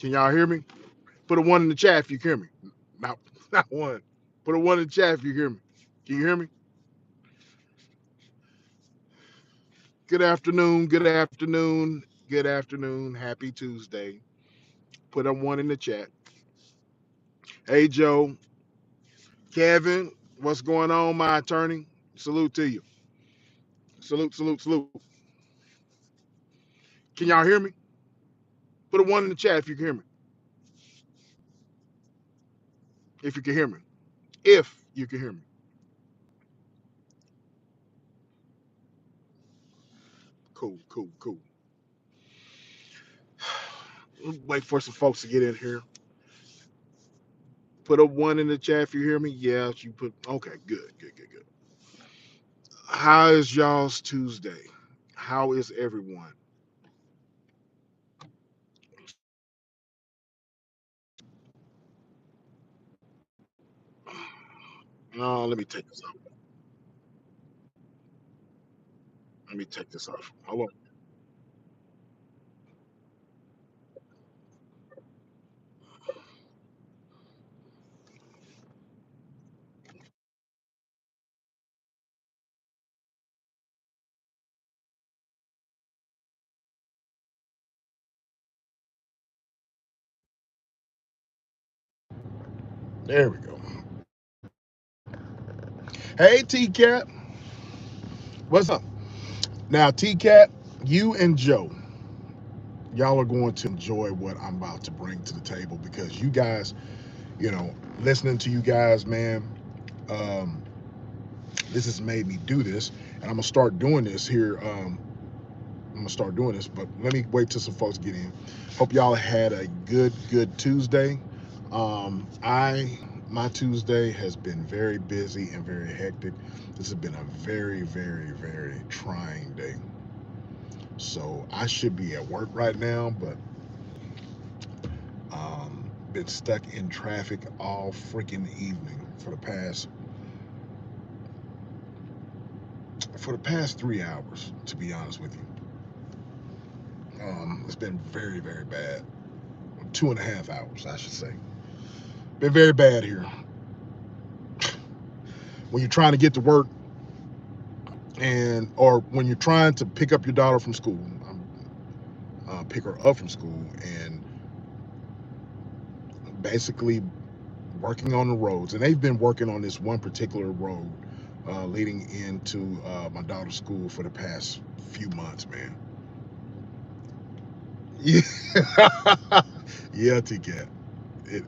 Can y'all hear me? Put a one in the chat if you can hear me. Not, not one. Put a one in the chat if you hear me. Can you hear me? Good afternoon. Good afternoon. Good afternoon. Happy Tuesday. Put a one in the chat. Hey, Joe. Kevin, what's going on, my attorney? Salute to you. Salute, salute, salute. Can y'all hear me? Put a one in the chat if you can hear me. If you can hear me. If you can hear me. Cool, cool, cool. Wait for some folks to get in here. Put a one in the chat if you hear me. Yeah, you put. Okay, good, good, good, good. How is y'all's Tuesday? How is everyone? Oh, let me take this off. Let me take this off. Hold on. There we go. Hey, T Cat. What's up? Now, T Cat, you and Joe, y'all are going to enjoy what I'm about to bring to the table because you guys, listening to you guys, man, um, this has made me do this, and I'm gonna start doing this here. I'm gonna start doing this, but let me wait till some folks get in. Hope y'all had a good Tuesday. I My Tuesday has been very busy and very hectic. This has been a very trying day. So I should be at work right now, but been stuck in traffic all freaking evening for the past 3 hours. To be honest with you, it's been very bad. 2.5 hours, I should say. Been very bad here. When you're trying to get to work and or when you're trying to pick up your daughter from school, pick her up from school, and basically working on the roads. And they've been working on this one particular road leading into my daughter's school for the past few months, man. Yeah, yeah, T-Cat. It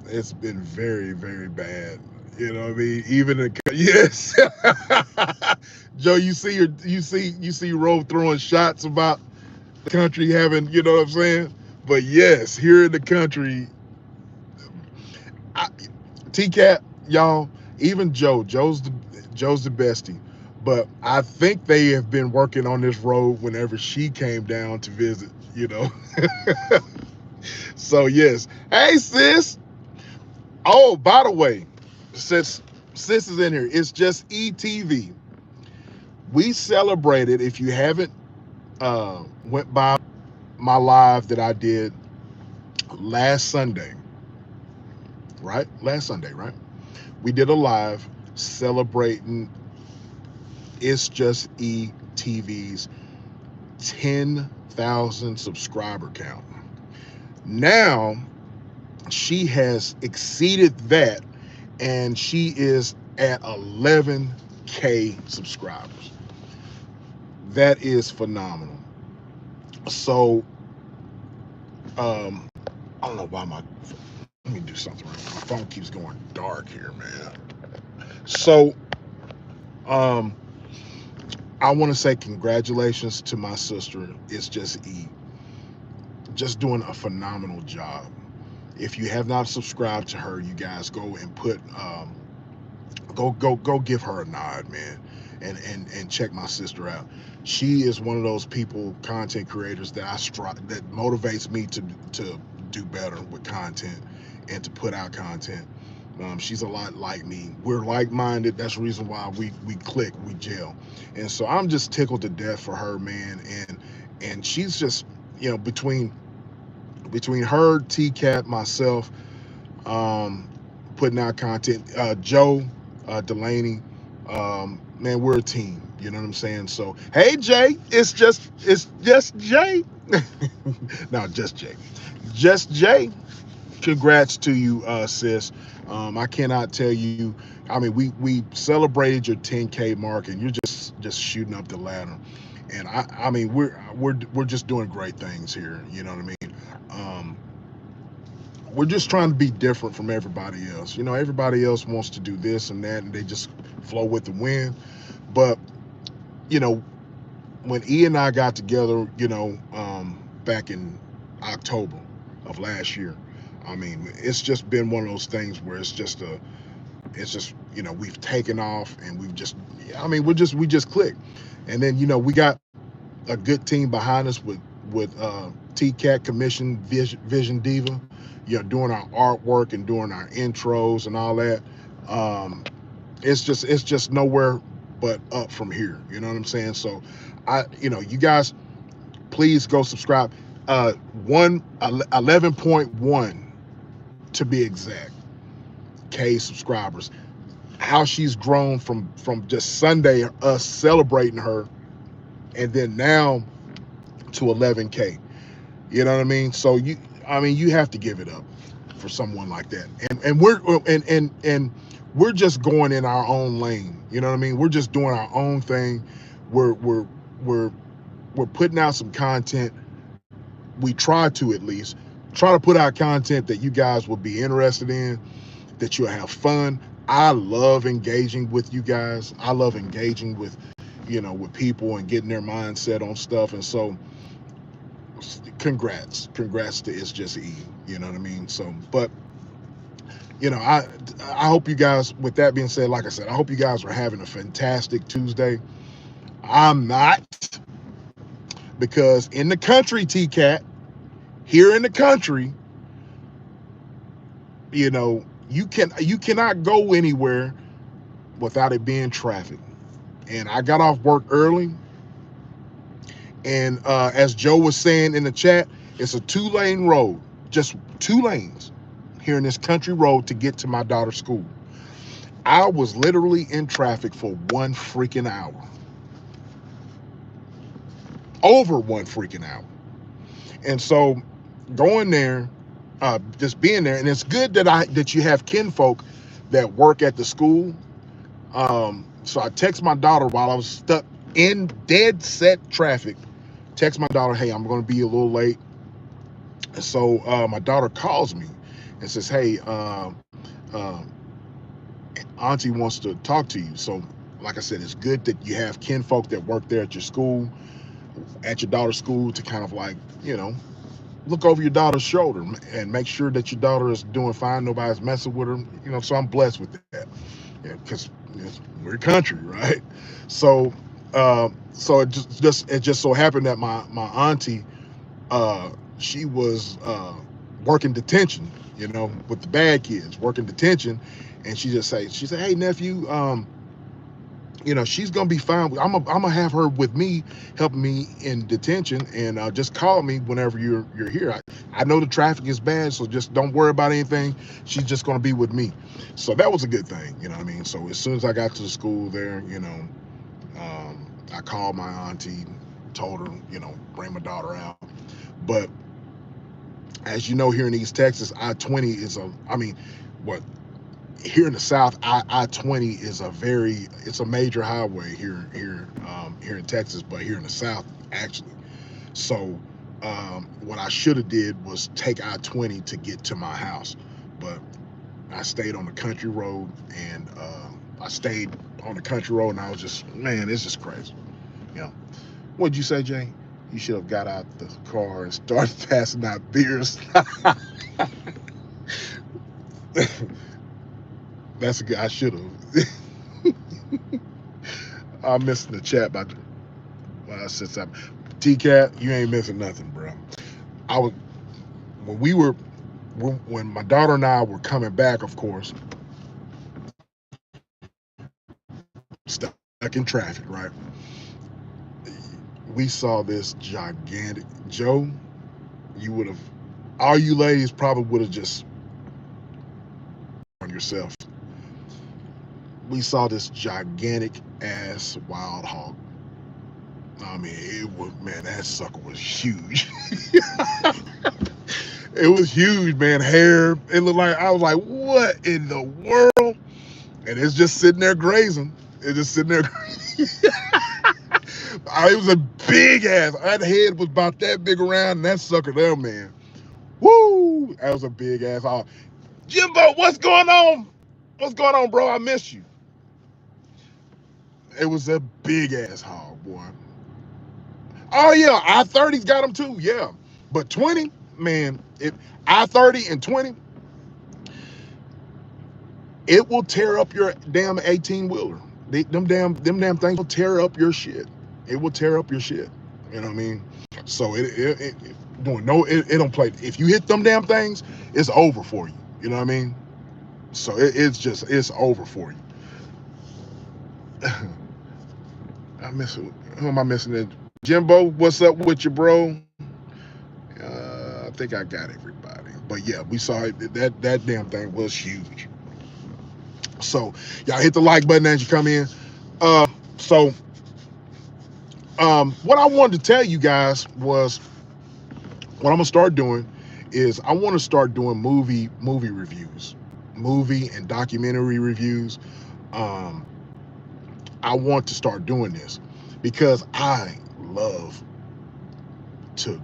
it's been very bad. You know what I mean? Even in yes, Joe, you see Roe throwing shots about the country having, you know what I'm saying? But yes, here in the country, I, T-Cat, y'all, even Joe's the bestie. But I think they have been working on this road whenever she came down to visit, you know. So yes. Hey sis. Oh, by the way, since sis is in here, it's just ETV. We celebrated, if you haven't went by my live that I did last Sunday, right? Last Sunday, right? We did a live celebrating It's Just ETV's 10,000 subscriber count. Now she has exceeded that, and she is at 11K subscribers. That is phenomenal. So I don't know why let me do something right. My phone keeps going dark here, man. So um I want to say congratulations to my sister. It's just just doing a phenomenal job. If you have not subscribed to her, you guys go and put go give her a nod, man, and check my sister out. She is one of those people, content creators that that motivates me to do better with content and to put out content. She's a lot like me. We're like-minded. That's the reason why we click, we gel, and so I'm just tickled to death for her, man. And she's just, between between her, T-Cat, myself, putting out content, Joe, Delaney, man, we're a team. You know what I'm saying? So, hey, Jay, it's just Jay. No, just Jay. Just Jay. Congrats to you, sis. I cannot tell you. I mean, we celebrated your 10K mark, and you're just shooting up the ladder. And I mean, we're just doing great things here. You know what I mean? We're just trying to be different from everybody else. You know, everybody else wants to do this and that, and they just flow with the wind. But you know, when E and I got together, you know, back in October of last year, I mean, it's just been one of those things where it's just you know, we've taken off and we've just, I mean, we just clicked. And then, you know, we got a good team behind us with T-Cat Commission Vision Diva, you know, doing our artwork and doing our intros and all that. It's just nowhere but up from here. You know what I'm saying? So you know, you guys, please go subscribe. 11.1 to be exact, K subscribers. How she's grown from just Sunday, us celebrating her, and then now to 11K. You know what I mean? So I mean, you have to give it up for someone like that. And we're just going in our own lane. You know what I mean? We're just doing our own thing. We're putting out some content. We try to, at least try to put out content that you guys will be interested in, that you'll have fun. I love engaging with you guys. I love engaging with, you know, with people and getting their mindset on stuff. And so congrats to It's Just E. You know what I mean? So, but you know, I hope you guys, with that being said, like I said, I hope you guys are having a fantastic Tuesday. I'm not, because in the country, T-Cat, here in the country, you know, you cannot go anywhere without it being traffic. And I got off work early, and as Joe was saying in the chat, it's a 2-lane road, just 2 lanes here in this country road to get to my daughter's school. I was literally in traffic for 1 freaking hour. Over 1 freaking hour. And so going there, just being there, and it's good that you have kinfolk that work at the school. So I text my daughter while I was stuck in dead set traffic. Text my daughter, hey, I'm going to be a little late. And so my daughter calls me and says, hey, Auntie wants to talk to you. So like I said, it's good that you have kinfolk that work there at your school, at your daughter's school, to kind of like, you know, look over your daughter's shoulder and make sure that your daughter is doing fine. Nobody's messing with her, you know. So I'm blessed with that, because we're country, right? So so it just so happened that my auntie, she was working detention, you know, with the bad kids, working detention. And she said, hey nephew, you know, she's gonna be fine. I'm gonna have her with me, helping me in detention, and just call me whenever you're here. I know the traffic is bad, so just don't worry about anything. She's just gonna be with me. So that was a good thing, you know what I mean? So as soon as I got to the school there, you know, I called my auntie, told her, you know, bring my daughter out. But as you know, here in East Texas, I-20 is here in the South, I-20 is it's a major highway here in Texas, but here in the South, actually. So what I should have did was take I-20 to get to my house, but I stayed on the country road, and I was just, man, it's just crazy. You know, what'd you say, Jay? You should have got out the car and started passing out beers. That's a good. I should have. I'm missing the chat by I said something. T-Cat, you ain't missing nothing, bro. I was when my daughter and I were coming back, of course, stuck in traffic, right? We saw this gigantic, Joe, you would have, all you ladies probably would have just on yourself. We saw this gigantic ass wild hog. I mean, it was, man, that sucker was huge. It was huge, man. Hair. It looked like, I was like, what in the world? And it's just sitting there grazing. It's just sitting there. It was a big ass. That head was about that big around, and that sucker there, man. Woo! That was a big ass hog. Jimbo, what's going on? What's going on, bro? I missed you. It was a big ass hog, boy. Oh yeah, I-30's got them too, yeah. But 20, man, I-30 and 20, it will tear up your damn 18 wheeler. Them damn things will tear up your shit. It will tear up your shit. You know what I mean? So it don't play. If you hit them damn things, it's over for you. You know what I mean? So it's over for you. Who am I missing? It? Jimbo, what's up with you, bro? I think I got everybody. But yeah, we saw it. That damn thing was huge. So y'all hit the like button as you come in. So what I wanted to tell you guys was what I'm gonna start doing is I want to start doing movie reviews, movie and documentary reviews. I want to start doing this because I love to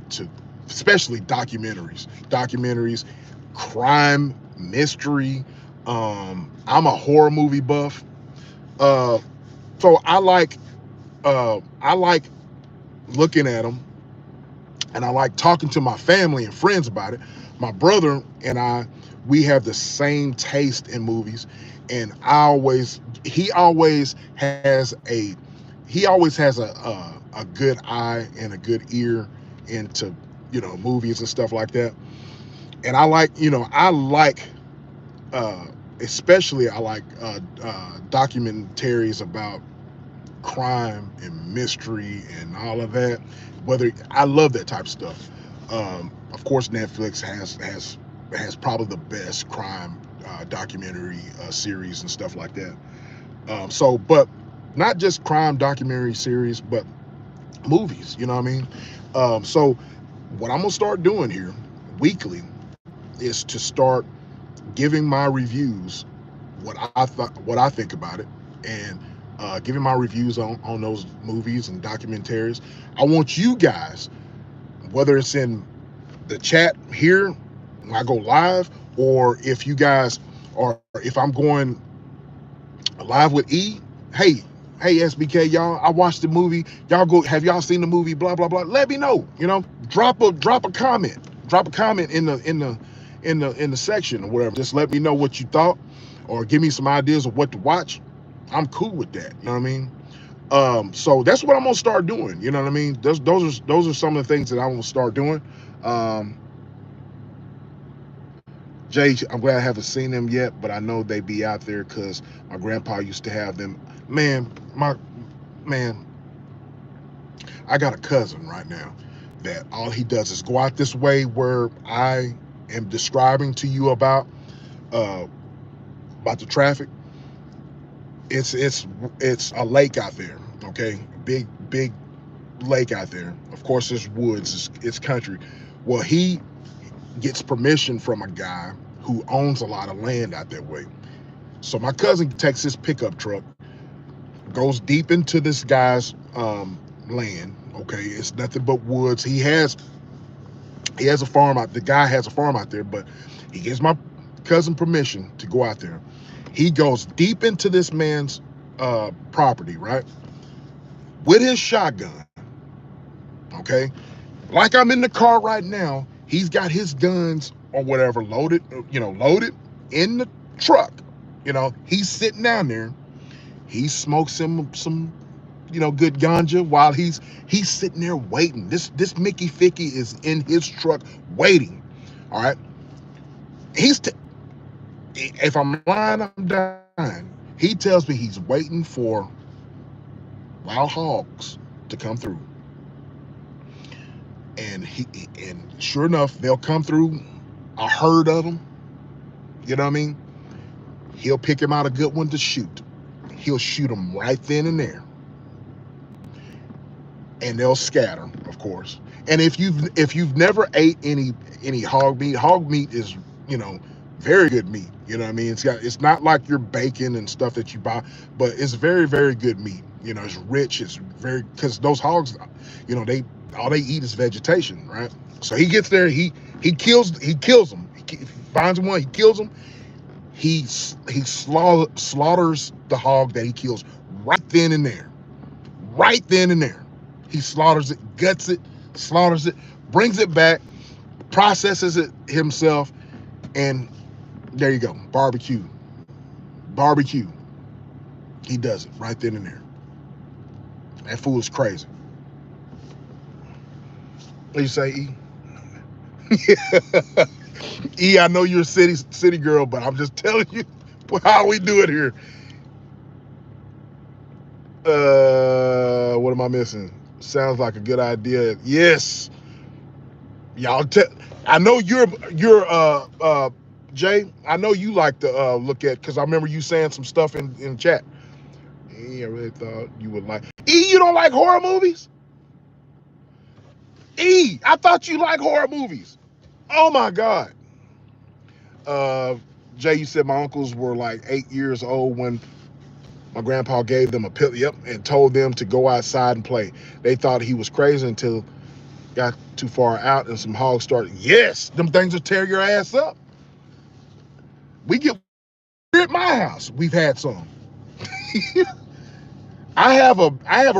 especially documentaries, crime, mystery. I'm a horror movie buff. So I like looking at them, and I like talking to my family and friends about it. My brother and I, we have the same taste in movies, and he always has a good eye and a good ear into movies and stuff like that. And especially I like documentaries about crime and mystery and all of that. I love that type of stuff. Of course, Netflix has probably the best crime documentary series and stuff like that. But not just crime documentary series, but movies. You know what I mean? So what I'm gonna start doing here weekly is to start giving my reviews, what I think about it, and giving my reviews on those movies and documentaries. I want you guys, whether it's in the chat here when I go live, or if I'm going live with E, hey SBK, y'all, I watched the movie. Have y'all seen the movie? Blah blah blah. Let me know. Drop a comment. Drop a comment in the section or whatever. Just let me know what you thought, or give me some ideas of what to watch. I'm cool with that. You know what I mean? So that's what I'm gonna start doing. You know what I mean? Those are some of the things that I'm gonna start doing. Jay, I'm glad I haven't seen them yet, but I know they be out there because my grandpa used to have them. Man, I got a cousin right now that all he does is go out this way where I am describing to you about the traffic. It's a lake out there, okay? Big lake out there. Of course, there's woods. It's country. Well, he gets permission from a guy who owns a lot of land out that way. So my cousin takes his pickup truck, goes deep into this guy's land. Okay, it's nothing but woods. He has a farm out. The guy has a farm out there, but he gives my cousin permission to go out there. He goes deep into this man's property, right, with his shotgun. Okay, like I'm in the car right now. He's got his guns or whatever loaded in the truck. He's sitting down there. He smokes some good ganja while he's sitting there waiting. This Mickey Ficky is in his truck waiting. All right. If I'm lying, I'm dying. He tells me he's waiting for wild hogs to come through. And sure enough, they'll come through a herd of them. You know what I mean? He'll pick him out a good one to shoot. He'll shoot them right then and there, and they'll scatter, of course. And if you've never ate any hog meat is, you know, very good meat. You know what I mean? It's not like your bacon and stuff that you buy, but it's very, very good meat. You know, it's rich. It's very, because those hogs, you know, all they eat is vegetation, right? So he gets there, he kills them. He finds one, he kills them. He slaughters the hog that he kills right then and there. Right then and there. He slaughters it, guts it, slaughters it, brings it back, processes it himself, and there you go. Barbecue. Barbecue. He does it right then and there. That fool is crazy. What you say, E? E, I know you're a city girl, but I'm just telling you how we do it here. What am I missing? Sounds like a good idea. Yes. Y'all I know you're Jay, I know you like to look at, because I remember you saying some stuff in chat. I really thought you would like. E, you don't like horror movies? E, I thought you like horror movies. Oh my God. Jay, you said my uncles were like 8 years old when my grandpa gave them a pill, yep, and told them to go outside and play. They thought he was crazy until got too far out and some hogs started. Yes, them things will tear your ass up. We get at my house. We've had some. I have a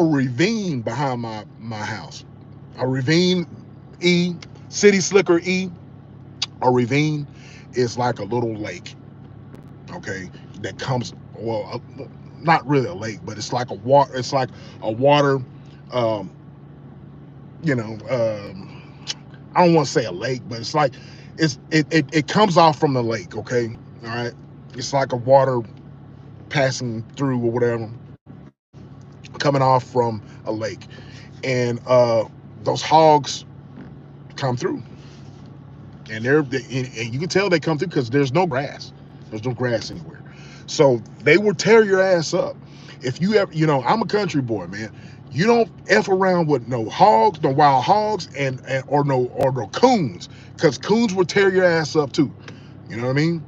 ravine behind my house. A ravine, E, City Slicker E. A ravine is like a little lake, okay, that comes, well, not really a lake, but it's like a water. It's like a water. You know, I don't want to say a lake, but it's like it comes off from the lake. Okay, all right. It's like a water passing through or whatever, coming off from a lake, and those hogs come through, and and you can tell they come through because there's no grass. There's no grass anywhere, so they will tear your ass up. If you ever, you know, I'm a country boy, man. You don't F around with no hogs, no wild hogs, or no coons, because coons will tear your ass up too. You know what I mean?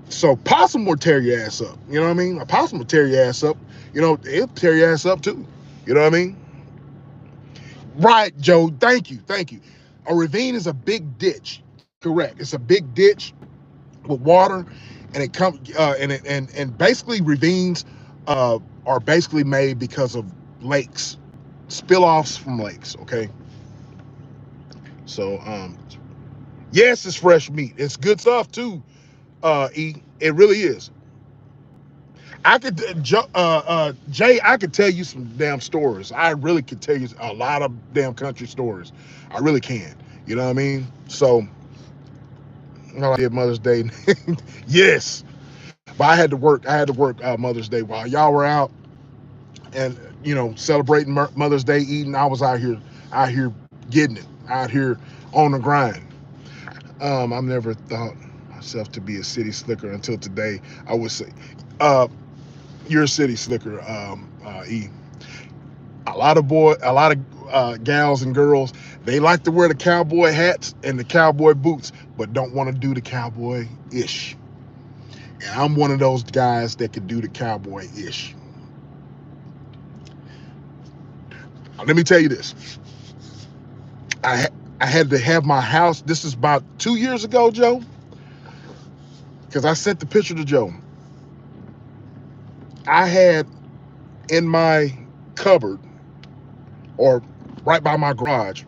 So possum will tear your ass up. You know what I mean? A possum will tear your ass up. You know, it'll tear your ass up too. You know what I mean? Right, Joe. Thank you. Thank you. A ravine is a big ditch. Correct. It's a big ditch with water, and it comes and basically ravines are basically made because of lakes, spill-offs from lakes. Okay. So yes, it's fresh meat. It's good stuff too. E, it really is. I could, Jay, I could tell you some damn stories. I really could tell you a lot of damn country stories. I really can. You know what I mean? So, I did Mother's Day. Yes, but I had to work. Mother's Day while y'all were out and, you know, celebrating Mother's Day, eating. I was out here getting it, out here on the grind. I never thought myself to be a city slicker until today. I would say, you're a city slicker, E. A lot of gals and girls, they like to wear the cowboy hats and the cowboy boots, but don't want to do the cowboy-ish. And I'm one of those guys that could do the cowboy-ish. Let me tell you this. I had to have my house, this is about 2 years ago, Joe, because I sent the picture to Joe. I had in my cupboard, or right by my garage,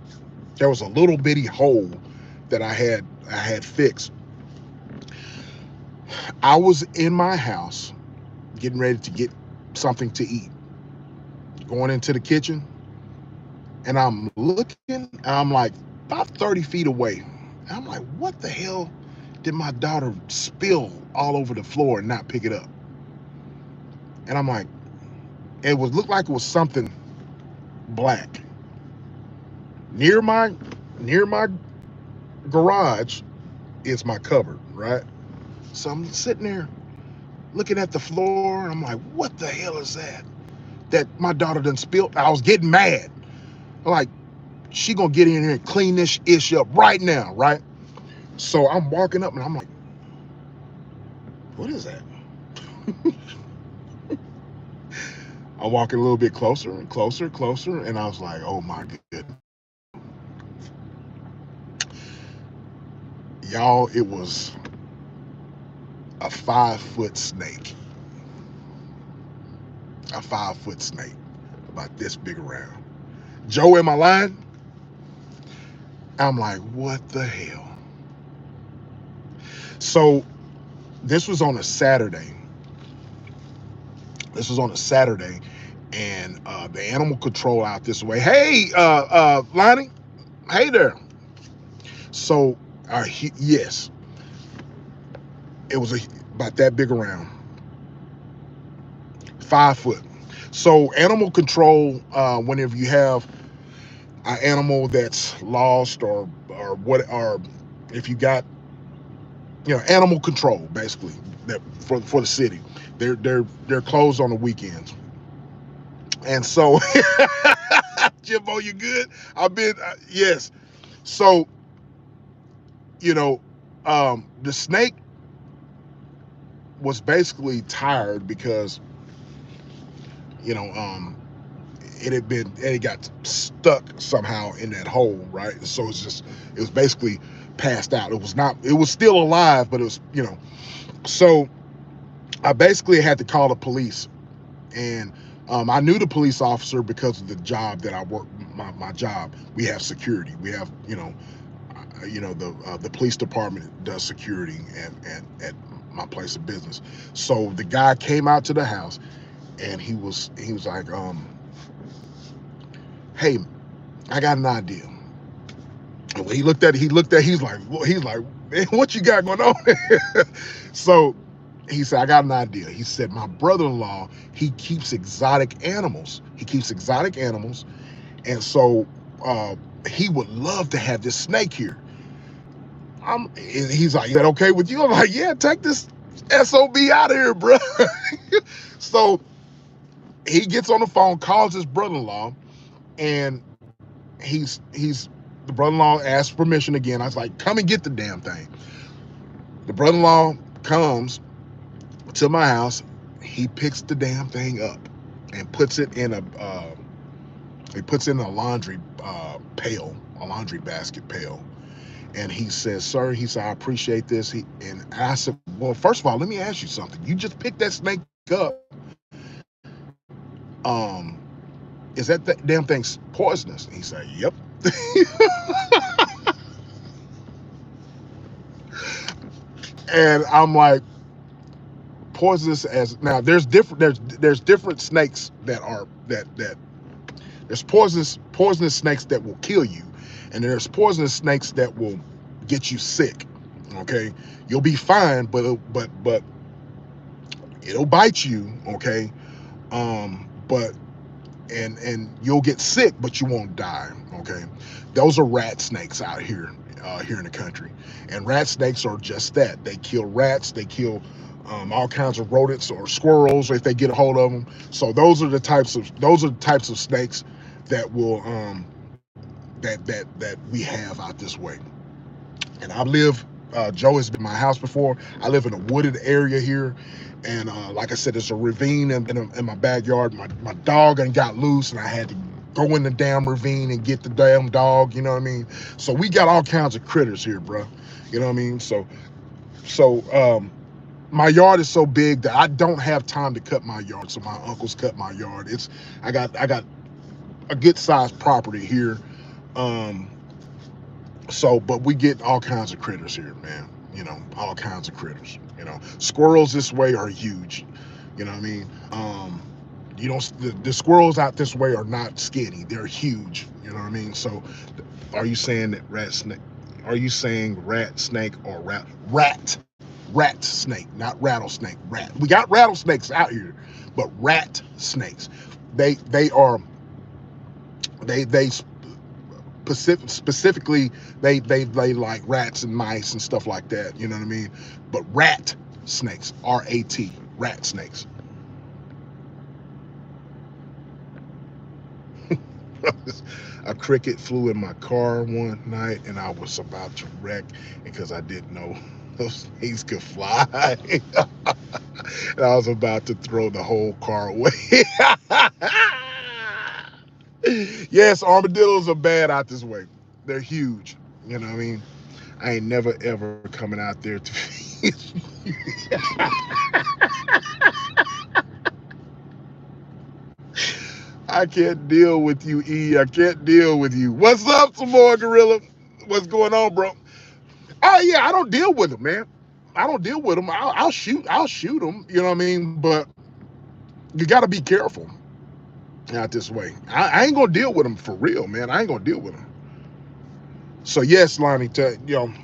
there was a little bitty hole that I had fixed. I was in my house getting ready to get something to eat, going into the kitchen, and I'm looking, and I'm like about 30 feet away. And I'm like, what the hell did my daughter spill all over the floor and not pick it up? And I'm like, looked like it was something black. Near my near my garage is my cupboard, right? So I'm sitting there looking at the floor, and I'm like, what the hell is that? That my daughter done spilled. I was getting mad. I'm like, she gonna get in here and clean this ish up right now, right? So I'm walking up and I'm like, what is that? I'm walking a little bit closer and closer and closer, and I was like, oh my goodness. Y'all, it was a 5-foot snake. A 5-foot snake, about this big around. Joe, am I lying? I'm like, what the hell? So this was on a Saturday. And the animal control out this way. Hey, Lonnie. Hey there. So, yes, it was about that big around, 5 foot. So, animal control. Whenever you have an animal that's lost or if you got animal control basically that for the city, they're closed on the weekends. And so, Jimbo, you good? I've been yes. So, the snake was basically tired because it got stuck somehow in that hole, right? So it was basically passed out. It was still alive, but it was so I basically had to call the police. And I knew the police officer because of the job that I work. My job, we have security. We have the police department does security at my place of business. So the guy came out to the house, and he was like, hey, I got an idea. And when he looked at he's like, man, what you got going on? So he said, I got an idea. He said, my brother-in-law, he keeps exotic animals. And so he would love to have this snake here. He's like, is that okay with you? I'm like, yeah, take this SOB out of here, bro. So he gets on the phone, calls his brother-in-law, and the brother-in-law asks permission again. I was like, come and get the damn thing. The brother-in-law comes to my house. He picks the damn thing up and puts it in a laundry a laundry basket pail. And he says, sir, I appreciate this. And I said, well, first of all, let me ask you something. You just picked that snake up. Is that damn thing poisonous? And he said, yep. And I'm like, poisonous as now there's different snakes there's poisonous snakes that will kill you, and there's poisonous snakes that will get you sick. Okay, you'll be fine, but it'll bite you. Okay, but and you'll get sick, but you won't die. Okay, those are rat snakes out here in the country, and rat snakes are just that. They kill rats. They kill all kinds of rodents or squirrels if they get a hold of them. So those are the types of snakes that will that we have out this way. And Joe has been in my house before. I live in a wooded area here, and like I said, there's a ravine in my backyard. My dog got loose, and I had to go in the damn ravine and get the damn dog. You know what I mean? So we got all kinds of critters here, bro. You know what I mean? So my yard is so big that I don't have time to cut my yard. So my uncles cut my yard. I got a good sized property here. But we get all kinds of critters here, man. All kinds of critters. Squirrels this way are huge. You know what I mean? The squirrels out this way are not skinny. They're huge. You know what I mean? So are you saying that rat snake? Are you saying rat snake or rat snake, not rattlesnake? Rat. We got rattlesnakes out here, but rat snakes. They specifically they like rats and mice and stuff like that. You know what I mean? But rat snakes, R-A-T, rat snakes. A cricket flew in my car one night, and I was about to wreck because I didn't know those things could fly. And I was about to throw the whole car away. Yes, armadillos are bad out this way. They're huge. You know what I mean? I ain't never ever coming out there to feed you. I can't deal with you, E. I can't deal with you. What's up, some more Gorilla? What's going on, bro? Oh yeah, I don't deal with them, man. I don't deal with them. I'll shoot them. You know what I mean? But you got to be careful out this way. I ain't gonna deal with them for real, man. I ain't gonna deal with them. So yes, Lonnie,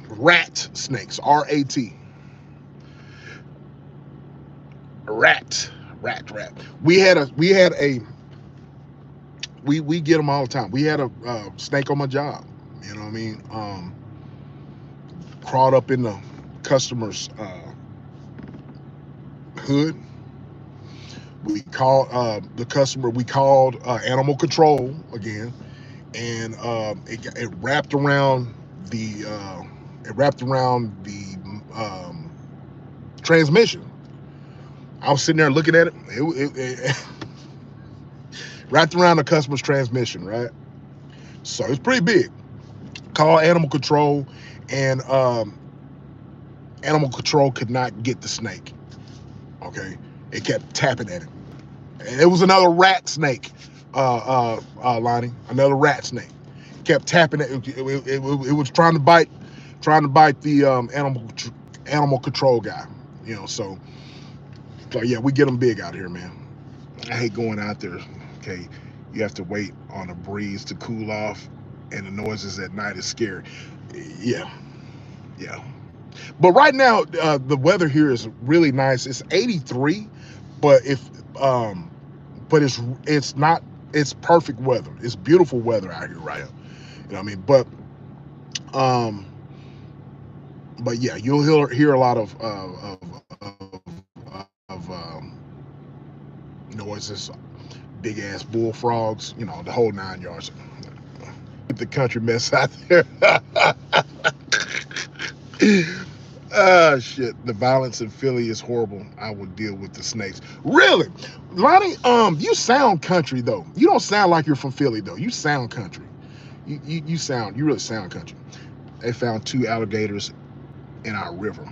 rat snakes, R-A-T, rat. We get them all the time. We had a snake on my job. You know what I mean? Crawled up in the customer's hood. We called the customer. We called animal control again, and it wrapped around the transmission. I was sitting there looking at it. It wrapped around the customer's transmission, right? So it's pretty big. Called animal control, and animal control could not get the snake. Okay, it kept tapping at it. And it was another rat snake, Lonnie. Another rat snake. Kept tapping it. It was trying to bite the animal control guy. You know, so yeah, we get them big out here, man. I hate going out there. Okay, you have to wait on a breeze to cool off, and the noises at night is scary. Yeah. But right now, the weather here is really nice. It's 83, but it's not. It's perfect weather. It's beautiful weather out here right now. You know what I mean? But yeah, you'll hear a lot of noises, big ass bullfrogs. You know, the whole 9 yards. The country mess out there. Shit. The violence in Philly is horrible. I will deal with the snakes. Really? Lonnie, you sound country though. You don't sound like you're from Philly though. You sound country. You really sound country. They found 2 alligators in our river.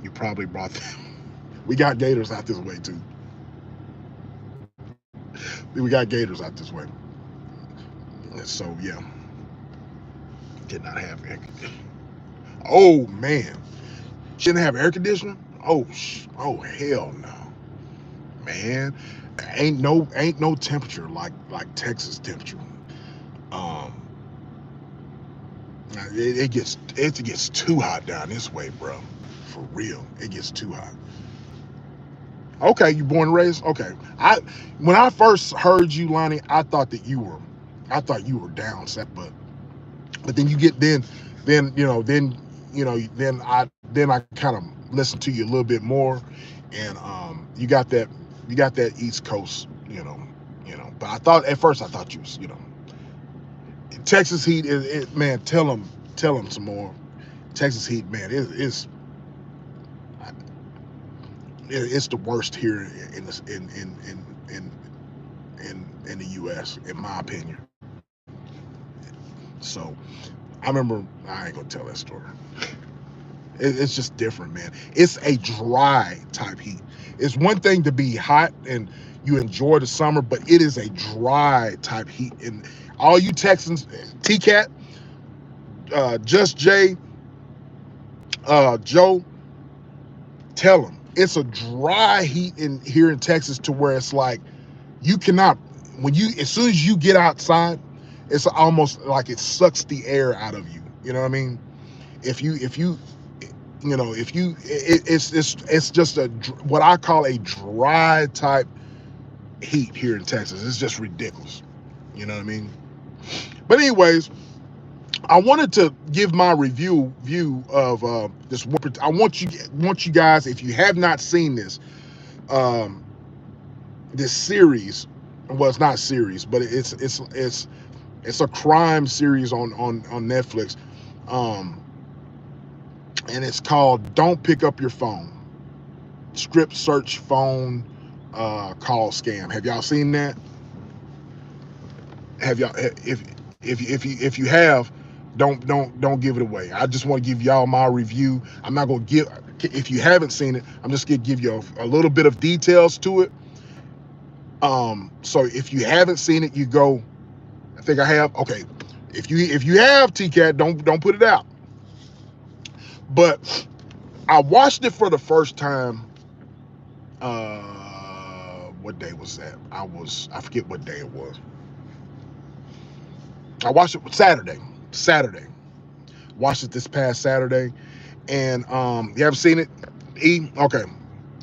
You probably brought them. We got gators out this way too. We got gators out this way. So yeah. Did not have air conditioning. Oh man. Shouldn't have air conditioning? Oh hell no. Man, ain't no temperature like Texas temperature. It gets too hot down this way, bro. For real, it gets too hot. Okay, you born and raised? Okay. When I first heard you, Lonnie, I thought you were down south, but then you get then I kind of listened to you a little bit more, and you got that East Coast, But at first I thought you was, Texas heat is man. Tell them some more. Texas heat, man, it's the worst here in the U.S. in my opinion. So I remember, I ain't gonna tell that story. It's just different, man. It's a dry type heat. It's one thing to be hot and you enjoy the summer, but it is a dry type heat. And all you Texans, T-Cat, Just Jay, Joe, tell them it's a dry heat here in Texas to where it's like you cannot, as soon as you get outside, it's almost like it sucks the air out of you. You know what I mean? It's just what I call a dry type heat here in Texas. It's just ridiculous. You know what I mean? But anyways, I wanted to give my view of this. I want you guys, if you have not seen um, this series, well, it's not series, but it's a crime series on Netflix, um, and it's called "Don't Pick Up Your Phone." Strip search phone call scam. Have y'all seen that? Have y'all? If you have, don't give it away. I just want to give y'all my review. I'm not gonna give. If you haven't seen it, I'm just gonna give you a little bit of details to it. So if you haven't seen it, you go, I think I have. Okay. If you have, TCAT, don't put it out. But I watched it for the first time. What day was that? I forget what day it was. I watched it Saturday. Watched it this past Saturday. And you haven't seen it? Okay.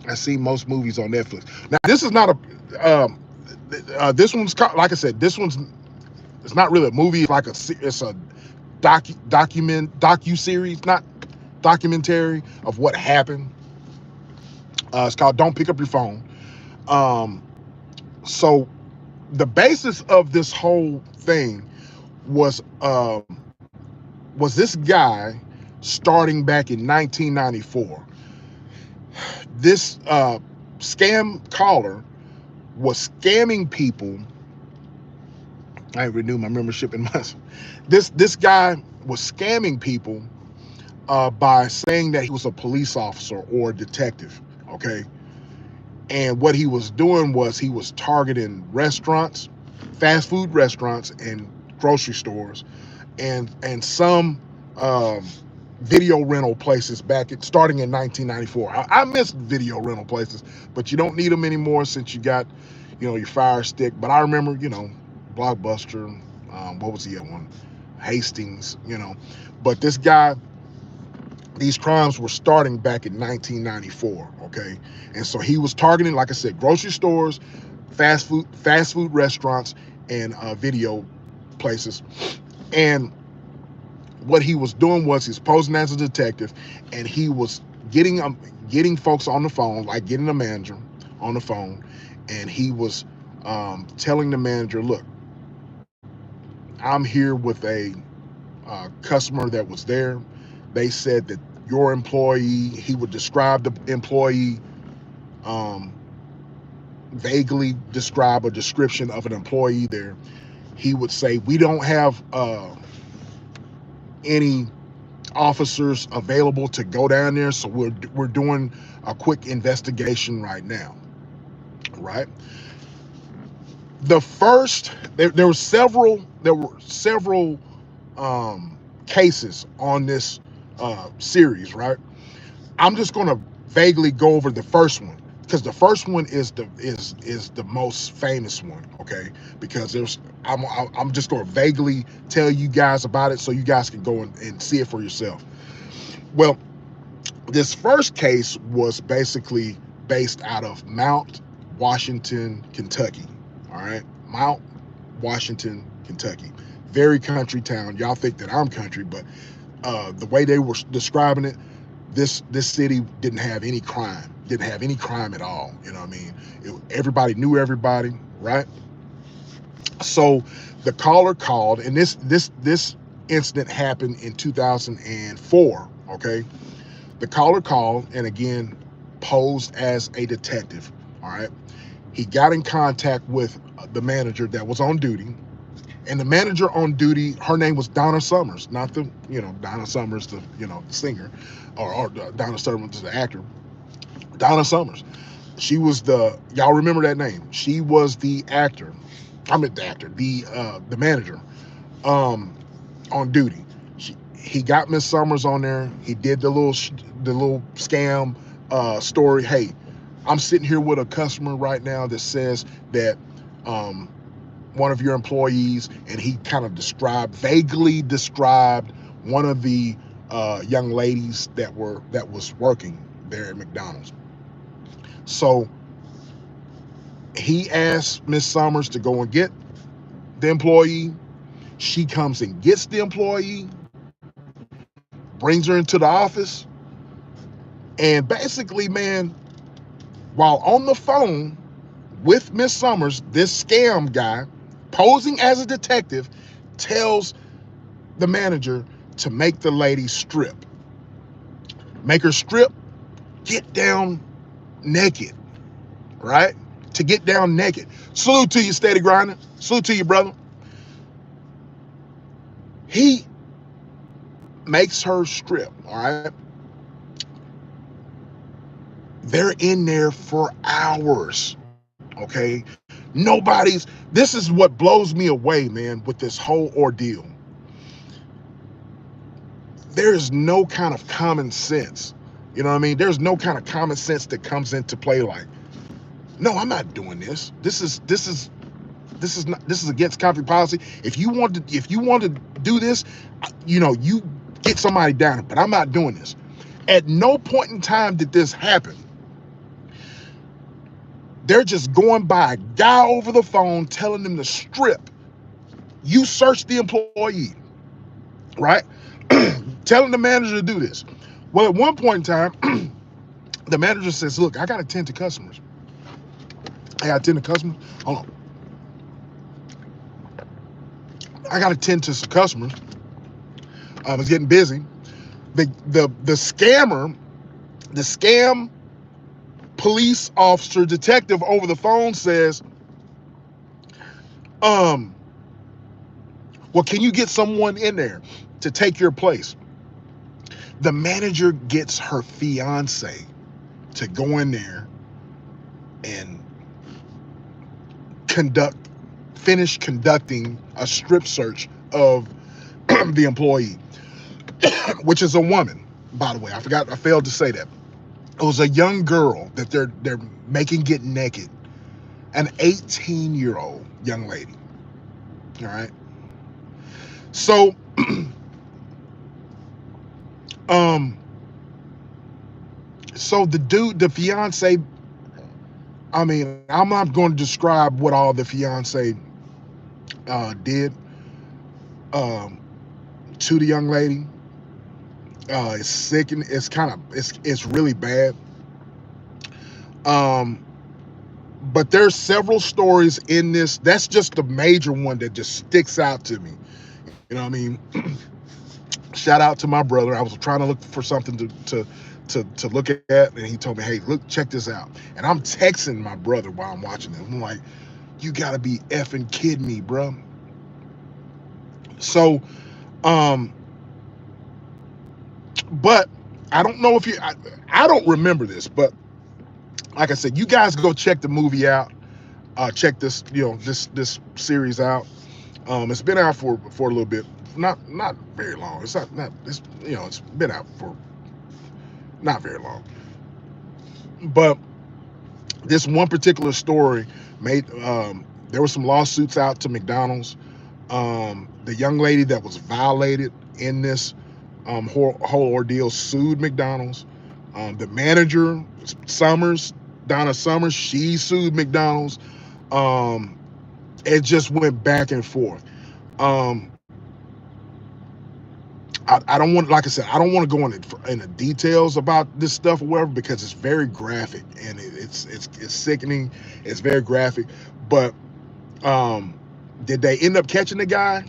I see most movies on Netflix. Now this is not this one's, like I said, it's not really a movie. It's a docu series, not documentary of what happened. It's called "Don't Pick Up Your Phone." So the basis of this whole thing was this guy starting back in 1994. This scam caller was scamming people. I renewed my membership in my. This guy was scamming people by saying that he was a police officer or a detective. Okay. And what he was doing was he was targeting restaurants, fast food restaurants, and grocery stores, and some video rental places starting in 1994. I missed video rental places, but you don't need them anymore since you got, your Fire Stick. But I remember, Blockbuster. What was the other one? Hastings. But this guy. These crimes were starting back in 1994, okay? And so he was targeting, like I said, grocery stores, fast food restaurants, and video places. And what he was doing was he's posing as a detective, and he was getting folks on the phone, like getting a manager on the phone, and he was telling the manager, look, I'm here with a customer that was there. They said that your employee, he would describe the employee, vaguely describe a description of an employee there. He would say, we don't have any officers available to go down there, so we're doing a quick investigation right now, right? The first, there were several cases on this series, right? I'm just going to vaguely go over the first one because the first one is the most famous one, okay? Because I'm just going to vaguely tell you guys about it so you guys can go and see it for yourself. Well, this first case was basically based out of Mount Washington, Kentucky. All right, Mount Washington, Kentucky. Very country town. Y'all think that I'm country, but the way they were describing it, this city didn't have any crime. Didn't have any crime at all. You know what I mean? Everybody knew everybody, right? So the caller called, and this incident happened in 2004. Okay, the caller called and again posed as a detective. All right, he got in contact with the manager that was on duty. And the manager on duty, her name was Donna Summers, not the, Donna Summers, the, singer, or Donna Summers, the actor. Donna Summers. She was y'all remember that name? She was the actor. The manager on duty. He got Miss Summers on there. He did the little scam story. Hey, I'm sitting here with a customer right now that says that one of your employees, and he kind of vaguely described one of the young ladies that was working there at McDonald's. So he asked Miss Summers to go and get the employee. She comes and gets the employee. brings her into the office, and basically, man, while on the phone with Miss Summers, this scam guy, posing as a detective, tells the manager to make the lady strip. Make her strip, get down naked, right? To get down naked. Salute to you, Steady Grinder. Salute to you, brother. He makes her strip, all right? They're in there for hours, okay? This is what blows me away, man, with this whole ordeal. There is no kind of common sense. You know what I mean? There's no kind of common sense that comes into play like, no, I'm not doing this. This is against company policy. If you want to do this, you get somebody down, but I'm not doing this. At no point in time did this happen. They're just going by a guy over the phone telling them to strip. You search the employee, right? Telling the manager to do this. Well, at one point in time, the manager says, look, I got to attend to customers. Hold on. I got to attend to some customers. I was getting busy. The scam police officer detective over the phone says, well, can you get someone in there to take your place? The manager gets her fiance to go in there and finish conducting a strip search of the employee, which is a woman, by the way. I failed to say that. It was a young girl that they're making get naked, an 18-year-old young lady. All right. So, so the fiance, I mean, I'm not going to describe what all the fiance did to the young lady. It's sick and it's really bad. But there's several stories in this. That's just the major one that just sticks out to me. You know what I mean? Shout out to my brother. I was trying to look for something to look at, and he told me, hey, look, check this out. And I'm texting my brother while I'm watching this. I'm like, you gotta be effing kidding me, bro. So, but I don't know if I don't remember this, but like I said, you guys go check the movie out. Check this, this series out. It's been out for a little bit, not very long. It's it's been out for not very long. But this one particular story made there were some lawsuits out to McDonald's. The young lady that was violated in this whole ordeal sued McDonald's. The manager, Donna Summers, she sued McDonald's. It just went back and forth. I don't want, like I said, I don't want to go into details about this stuff or whatever, because it's very graphic and it's sickening. It's very graphic. But did they end up catching the guy?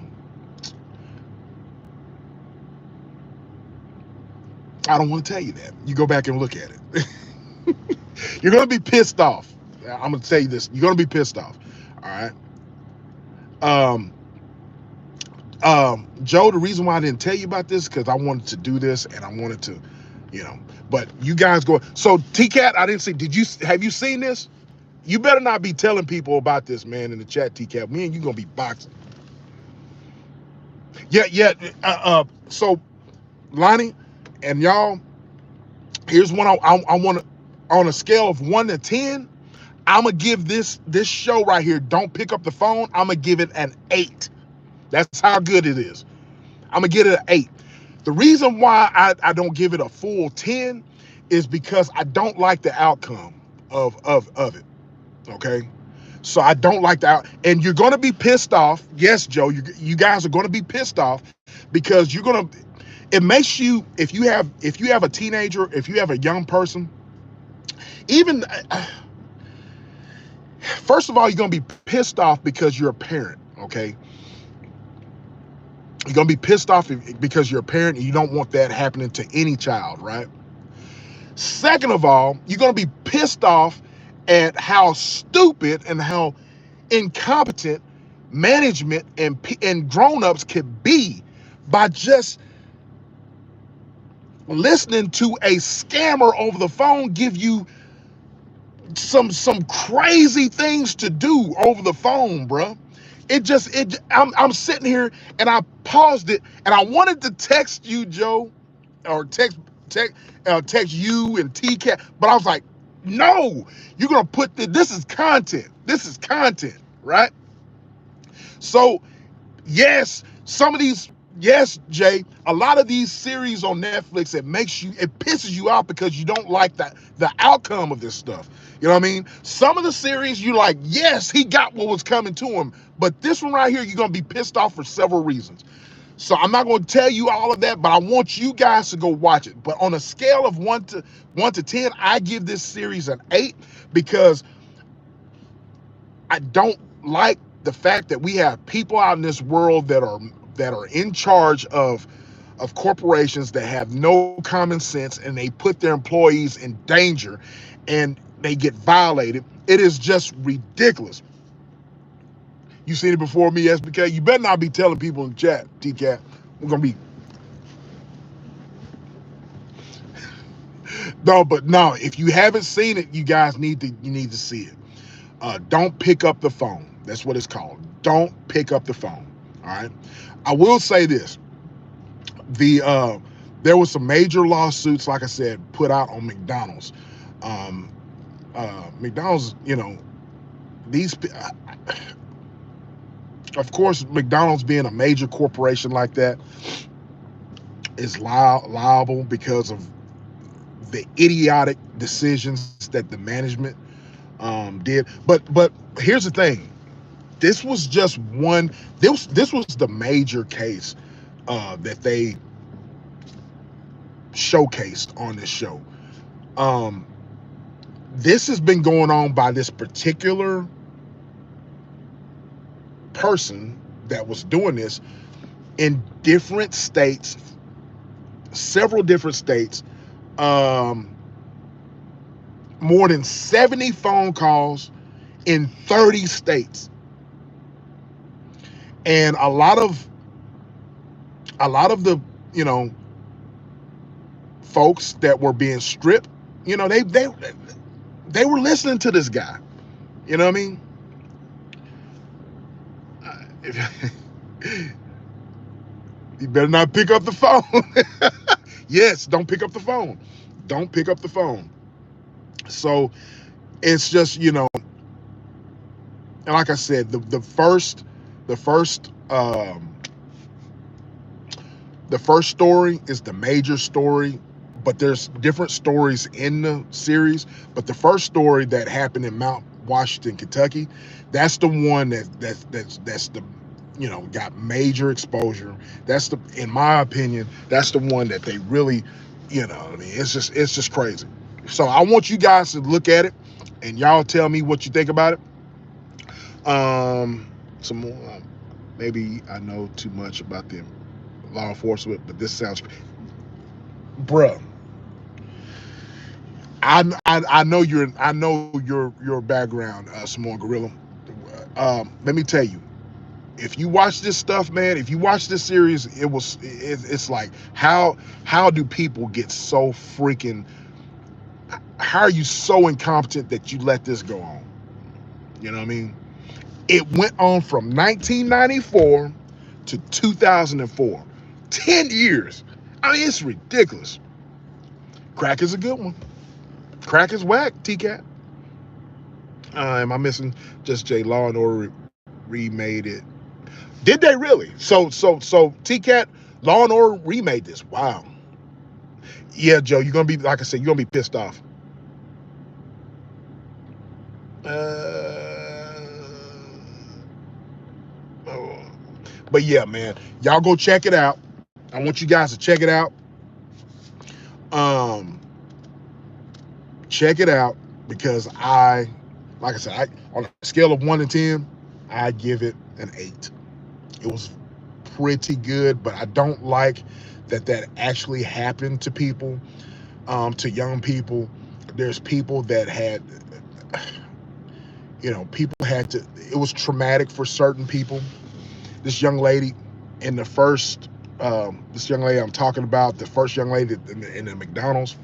I don't want to tell you that. You go back and look at it. You're going to be pissed off. I'm going to tell you this. You're going to be pissed off. All right. Joe, the reason why I didn't tell you about this because I wanted to do this and I wanted to, but you guys go. So T-Cat, I didn't see. Have you seen this? You better not be telling people about this, man, in the chat, T-Cat. Me and you gonna be boxing. Yeah. So Lonnie and y'all, here's one I want to, on a scale of 1 to 10, I'm gonna give this show right here, Don't Pick Up the Phone, I'm gonna give it an 8. That's how good it is. I'm gonna get it an 8. The reason why I don't give it a full 10 is because I don't like the outcome of it. Okay, so I don't like that, and you're gonna be pissed off. Yes, Joe, you guys are gonna be pissed off because It makes you, if you have a teenager, if you have a young person, even first of all, you're gonna be pissed off because you're a parent. Okay, you're gonna be pissed off because you're a parent and you don't want that happening to any child, right? Second of all, you're gonna be pissed off at how stupid and how incompetent management and grown-ups could be by just listening to a scammer over the phone give you some crazy things to do over the phone, bro. I'm sitting here and I paused it and I wanted to text you, Joe, or text you and TCat, but I was like, no, you're gonna put this is content. This is content, right? So yes, some of these, yes, Jay, a lot of these series on Netflix, it pisses you off because you don't like the outcome of this stuff. You know what I mean? Some of the series you like, yes, he got what was coming to him, but this one right here, you're gonna be pissed off for several reasons. So I'm not going to tell you all of that, but I want you guys to go watch it. But on a scale of 1 to 10, I give this series an 8 because I don't like the fact that we have people out in this world that are in charge of corporations that have no common sense, and they put their employees in danger and they get violated. It is just ridiculous. You seen it before me, SBK? You better not be telling people in chat, TCat. We're gonna be no, but no. If you haven't seen it, you guys need to see it. Don't pick up the phone. That's what it's called. Don't pick up the phone. All right. I will say this: there was some major lawsuits, like I said, put out on McDonald's. McDonald's, these. Of course, McDonald's being a major corporation like that is liable because of the idiotic decisions that the management did. But here's the thing: this was just one. This was the major case that they showcased on this show. This has been going on by this particular person that was doing this in different states, several different states. More than 70 phone calls in 30 states, and a lot of the folks that were being stripped, they were listening to this guy. You know what I mean? You better not pick up the phone. Yes, don't pick up the phone. Don't pick up the phone. So it's just, and like I said, the first story is the major story, but there's different stories in the series. But the first story that happened in Mount Washington, Kentucky, that's the one that's the got major exposure. That's in my opinion, that's the one that they really, I mean, it's just crazy. So I want you guys to look at it and y'all tell me what you think about it. Some more, maybe I know too much about the law enforcement, but this sounds, bruh. I know your background, Simone Gorilla. Let me tell you, if you watch this stuff, man, if you watch this series, it's like how do people get so freaking? How are you so incompetent that you let this go on? You know what I mean? It went on from 1994 to 2004, 10 years. I mean, it's ridiculous. Crack is a good one. Crack is whack, TCat. Am I missing? Just J. Law and Order remade it. Did they really? So TCat, Law and Order remade this. Wow. Yeah, Joe, you're gonna be, like I said, you're gonna be pissed off. But yeah, man, y'all go check it out. I want you guys to check it out. Um, check it out because like I said, on a scale of 1 to 10, I give it an 8. It was pretty good, but I don't like that actually happened to people, to young people. There's people that had, people had to. It was traumatic for certain people. This young lady in the first, this young lady I'm talking about, the first young lady in the McDonald's,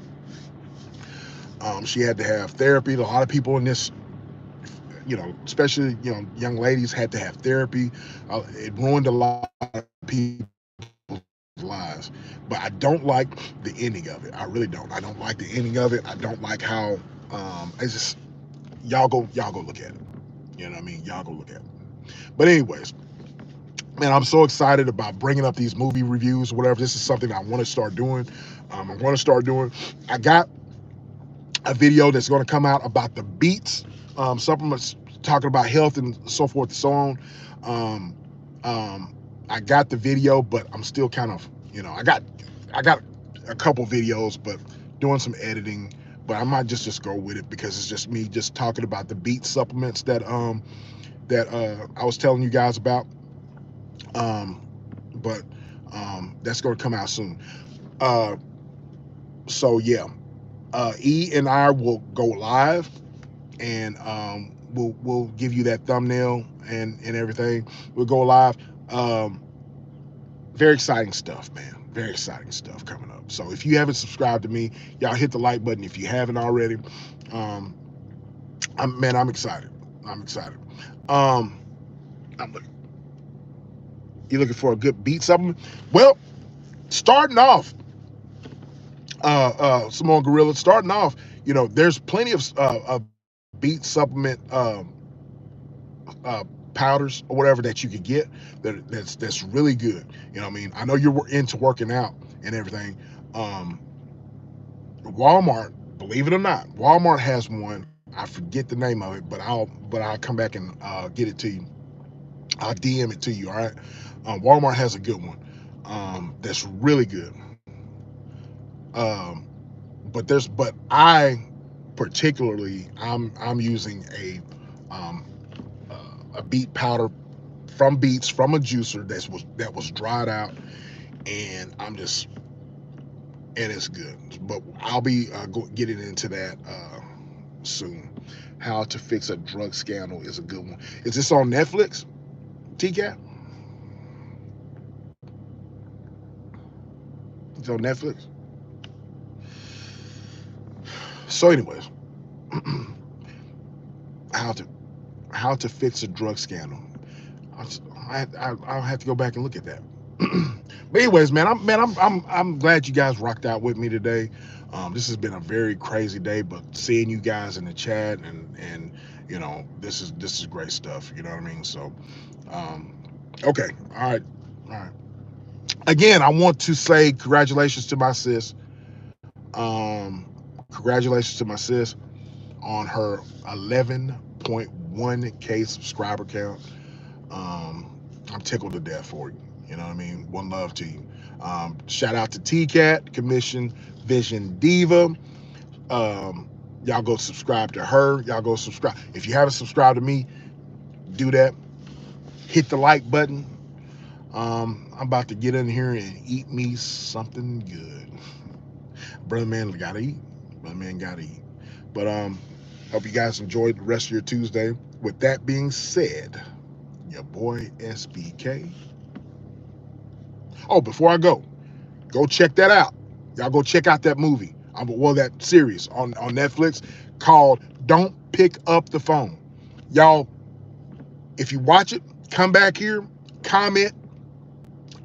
she had to have therapy. A lot of people in this, especially young ladies had to have therapy. It ruined a lot of people's lives. But I don't like the ending of it. I really don't. I don't like the ending of it. I don't like how it's just y'all go look at it. You know what I mean? Y'all go look at it. But anyways, man, I'm so excited about bringing up these movie reviews, whatever. This is something I want to start doing. I'm going to start doing. I got a video that's going to come out about the beets supplements, talking about health and so forth and so on. Um, I got the video, but I'm still kind of, I got a couple videos, but doing some editing. But I might just go with it because it's just me just talking about the beet supplements that I was telling you guys about. But that's going to come out soon. So yeah, E and I will go live, and we'll give you that thumbnail and everything. We'll go live. Very exciting stuff, man. Very exciting stuff coming up. So if you haven't subscribed to me, y'all hit the like button if you haven't already. I'm excited. I'm excited. Um, I'm looking, you looking for a good beat supplement? Well, starting off, Simone Gorilla, starting off, there's plenty of beat supplement uh, powders or whatever that you could get that's really good. You know what I mean? I know you're into working out and everything. Um, Walmart, believe it or not, Walmart has one. I forget the name of it, but I'll come back and get it to you. I'll DM it to you. All right. Walmart has a good one. That's really good. Um, but I particularly I'm using a beet powder from beets from a juicer that was dried out, and and it's good. But I'll be getting into that soon. How to Fix a Drug Scandal is a good one. Is this on Netflix, TCAT? It's on Netflix. So, anyways, how to fix a drug scandal. I'll have to go back and look at that. But anyways, man, I'm glad you guys rocked out with me today. This has been a very crazy day, but seeing you guys in the chat and this is great stuff. You know what I mean? So, um, okay, all right. Again, I want to say congratulations to my sis. Congratulations to my sis on her 11.1K subscriber count. I'm tickled to death for you. You know what I mean? One love to you. Shout out to TCAT, Commission Vision Diva. Y'all go subscribe to her. Y'all go subscribe. If you haven't subscribed to me, do that. Hit the like button. I'm about to get in here and eat me something good. Brother man gotta eat. Brother man gotta eat. But hope you guys enjoyed the rest of your Tuesday. With that being said, your boy SBK. Oh, before I go check that out. Y'all go check out that movie. That series on Netflix called Don't Pick Up the Phone. Y'all, if you watch it, come back here, comment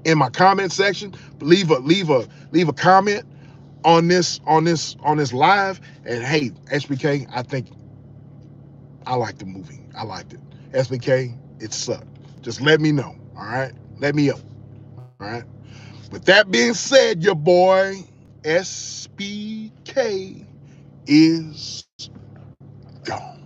in my comment section, leave a comment on this live. And hey, SBK, I think I liked the movie. I liked it. SBK, it sucked. Just let me know. All right, let me up. All right. With that being said, your boy SBK is gone.